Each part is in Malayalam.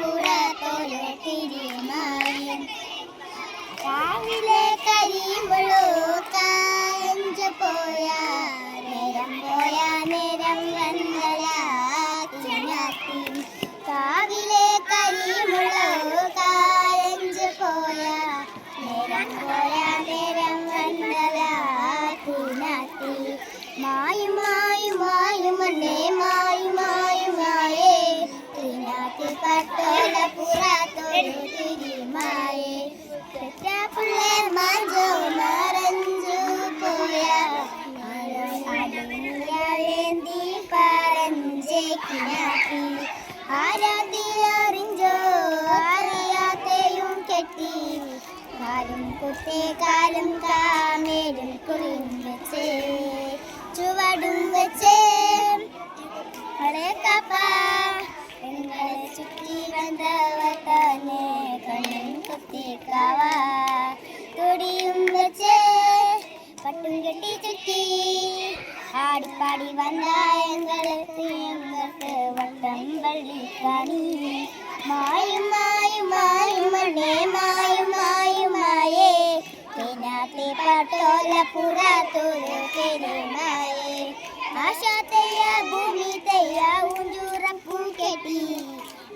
പുറത്തൊരു തിരിമായും രാവിലെ കരിയുമ്പോഴോ കായഞ്ചു പോയാ നേരം വന്നലാക്കി രാവിലെ കരിയുമ്പോഴോ കായഞ്ചു പോയാ നേരം വന്നലാക്കി മായും മണ്ണേ മായേ തിനാത്തി പട്ടോല പുറത്തൊരു തിരിമായേ പുള്ളേ മാഞ്ചോ മറഞ്ചു പോയാ േന്തി പറഞ്ഞേക്കിനാക്കി ആരാധിയറിഞ്ചോ അറിയാതെയും കെട്ടി കാലും കുത്തേ കാലും കാമേലും കുറിയും വെച്ചേ ചുവടും വെച്ചേ പെങ്ങളെ ചുറ്റി വന്നവത്തന്നെ കണ്ണും കുത്തിക്കാവാ തൊടിയും വെച്ചേ പട്ടും കെട്ടി ചുറ്റി ആടിപ്പാടി വന്ന ഞങ്ങൾക്ക് വട്ടം വള്ളിക്കാണി മായും മണ്ണേ മായേ തിനാത്തി പാട്ടോല പുറത്തൊരു തിരുമായേ ആശാത്തയ്യ ഭൂമി തയ്യ ഊഞ്ചൂറം പൂക്കെട്ടി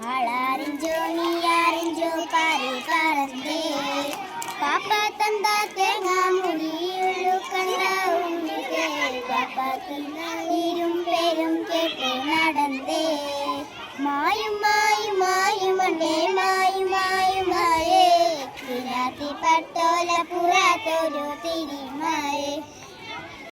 ആളാറിഞ്ചോ നീയാറിഞ്ചോ പാരി പറന്തേ പാപ്പ തന്ത തേങ്ങ മുടിയുള്ളു കണ്ട ഉണ്ണിക്കേ പാപ്പ നീരും പേരും കേട്ട് നടന്നേ മായും മണ്ണേ മായേ തിനാത്തി പട്ടോല പുറത്തൊരു തിരിമായേ